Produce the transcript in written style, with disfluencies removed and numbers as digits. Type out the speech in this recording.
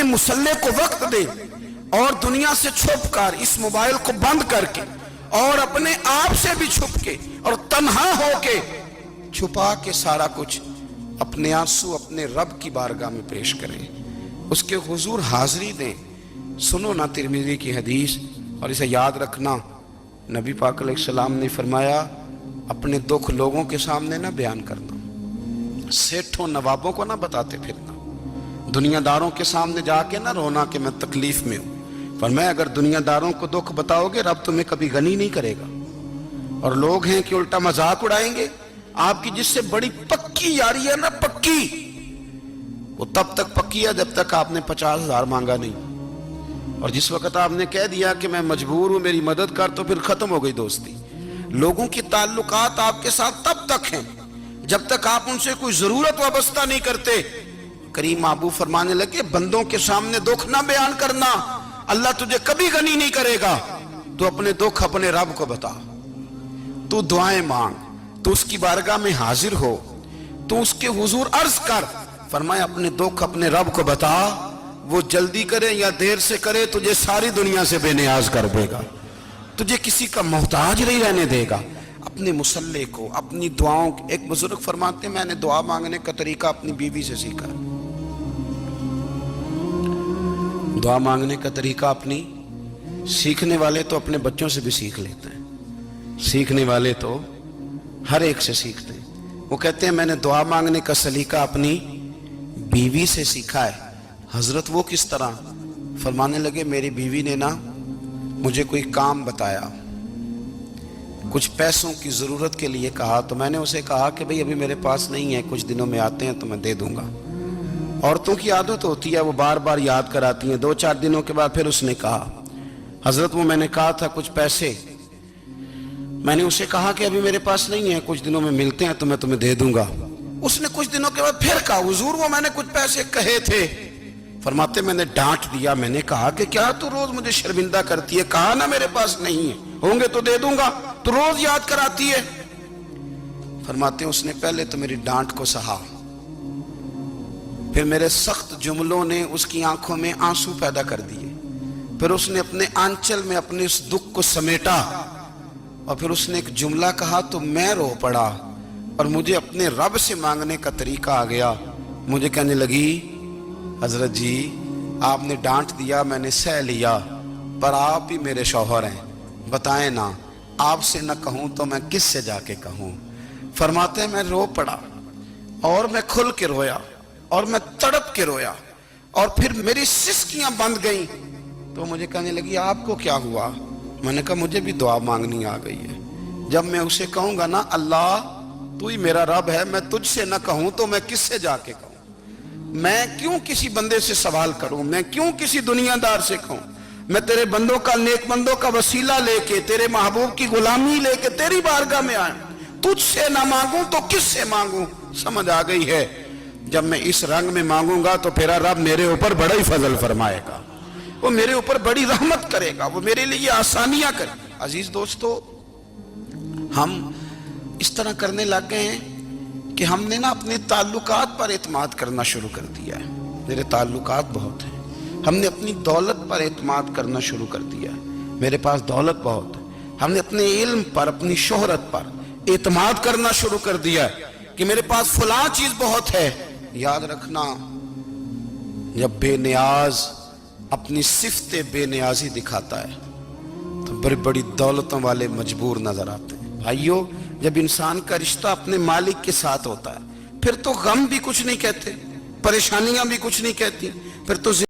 اپنے مسلح کو وقت دے اور دنیا سے چھپ کر اس موبائل کو بند کر کے اور اپنے آپ سے بھی چھپ کے اور تنہا ہو کے چھپا کے سارا کچھ اپنے آنسو اپنے رب کی بارگاہ میں پیش کریں، اس کے حضور حاضری دیں۔ سنو نا ترمذی کی حدیث اور اسے یاد رکھنا، نبی پاک علیہ السلام نے فرمایا اپنے دکھ لوگوں کے سامنے نہ بیان کرنا، سیٹھوں نوابوں کو نہ بتاتے پھرنا، دنیا داروں کے سامنے جا کے نہ رونا کہ میں تکلیف میں ہوں۔ فرمایا اگر دنیا داروں کو دکھ بتاؤ گے رب تمہیں کبھی غنی نہیں کرے گا، اور لوگ ہیں کہ الٹا مذاق اڑائیں گے۔ آپ کی جس سے بڑی پکی یاری ہے نا، پکی، وہ تب تک پکی ہے جب تک آپ نے 50,000 مانگا نہیں، اور جس وقت آپ نے کہہ دیا کہ میں مجبور ہوں میری مدد کر تو پھر ختم ہو گئی دوستی۔ لوگوں کی تعلقات آپ کے ساتھ تب تک ہیں جب تک آپ ان سے کوئی ضرورت وابستہ نہیں کرتے۔ کریم محبوب فرمانے لگے بندوں کے سامنے دکھ نہ بیان کرنا، اللہ تجھے کبھی غنی نہیں کرے گا۔ تو اپنے دکھ اپنے رب کو بتا، تو دعائیں مانگ، تو اس کی بارگاہ میں حاضر ہو، تو اس کے حضور عرض کر۔ فرمایا اپنے دکھ اپنے رب کو بتا، وہ جلدی کرے یا دیر سے کرے تجھے ساری دنیا سے بے نیاز کر دے گا، تجھے کسی کا محتاج نہیں رہنے دے گا۔ اپنے مسلح کو اپنی دعاؤں، ایک بزرگ فرماتے ہیں میں نے دعا مانگنے کا طریقہ اپنی بیوی سے سیکھا، دعا مانگنے کا طریقہ اپنی، سیکھنے والے تو اپنے بچوں سے بھی سیکھ لیتے ہیں، سیکھنے والے تو ہر ایک سے سیکھتے ہیں۔ وہ کہتے ہیں میں نے دعا مانگنے کا سلیقہ اپنی بیوی سے سیکھا ہے۔ حضرت وہ کس طرح؟ فرمانے لگے میری بیوی نے نا مجھے کوئی کام بتایا، کچھ پیسوں کی ضرورت کے لیے کہا، تو میں نے اسے کہا کہ بھئی ابھی میرے پاس نہیں ہے، کچھ دنوں میں آتے ہیں تو میں دے دوں گا۔ عورتوں کی عادت ہوتی ہے وہ بار بار یاد کراتی ہیں، 2-4 دنوں کے بعد پھر اس نے کہا حضرت وہ میں نے کہا تھا کچھ پیسے، میں نے اسے کہا کہ ابھی میرے پاس نہیں ہے، کچھ دنوں میں ملتے ہیں تو میں تمہیں دے دوں گا۔ اس نے کچھ دنوں کے بعد پھر کہا حضور وہ میں نے کچھ پیسے کہے تھے۔ فرماتے میں نے ڈانٹ دیا، میں نے کہا کہ کیا تو روز مجھے شرمندہ کرتی ہے، کہا نا میرے پاس نہیں ہے، ہوں گے تو دے دوں گا، تو روز یاد کراتی ہے۔ فرماتے ہیں اس نے پہلے تو میری ڈانٹ کو سہا، پھر میرے سخت جملوں نے اس کی آنکھوں میں آنسو پیدا کر دیے، پھر اس نے اپنے آنچل میں اپنے اس دکھ کو سمیٹا، اور پھر اس نے ایک جملہ کہا تو میں رو پڑا، اور مجھے اپنے رب سے مانگنے کا طریقہ آ گیا۔ مجھے کہنے لگی حضرت جی آپ نے ڈانٹ دیا میں نے سہ لیا، پر آپ ہی میرے شوہر ہیں، بتائیں نا آپ سے نہ کہوں تو میں کس سے جا کے کہوں۔ فرماتے ہیں میں رو پڑا، اور میں کھل کے رویا، اور میں تڑپ کے رویا، اور پھر میری سسکیاں بند گئیں۔ تو مجھے کہنے لگی آپ کو کیا ہوا؟ میں نے کہا مجھے بھی دعا مانگنی آ گئی ہے، جب میں اسے کہوں گا نا اللہ تو ہی میرا رب ہے، میں تجھ سے نہ کہوں تو میں کس سے جا کے کہوں؟ میں کیوں کسی بندے سے سوال کروں؟ میں کیوں کسی دنیا دار سے کہوں؟ میں تیرے بندوں کا، نیک بندوں کا وسیلہ لے کے، تیرے محبوب کی غلامی لے کے تیری بارگاہ میں آئیں، تجھ سے نہ مانگوں تو کس سے مانگوں؟ سمجھ آ گئی ہے؟ جب میں اس رنگ میں مانگوں گا تو پھر رب میرے اوپر بڑا ہی فضل فرمائے گا، وہ میرے اوپر بڑی رحمت کرے گا، وہ میرے لیے آسانیاں کرے گا۔ عزیز دوستو ہم اس طرح کرنے لگ گئے ہیں کہ ہم نے نا اپنے تعلقات پر اعتماد کرنا شروع کر دیا ہے۔ میرے تعلقات بہت ہیں، ہم نے اپنی دولت پر اعتماد کرنا شروع کر دیا ہے، میرے پاس دولت بہت ہے۔ ہم نے اپنے علم پر، اپنی شہرت پر اعتماد کرنا شروع کر دیا ہے کہ میرے پاس فلاں چیز بہت ہے۔ یاد رکھنا جب بے نیاز اپنی صفت بے نیازی دکھاتا ہے تو بڑی بڑی دولتوں والے مجبور نظر آتے ہیں۔ بھائیو جب انسان کا رشتہ اپنے مالک کے ساتھ ہوتا ہے پھر تو غم بھی کچھ نہیں کہتے، پریشانیاں بھی کچھ نہیں کہتی، پھر تو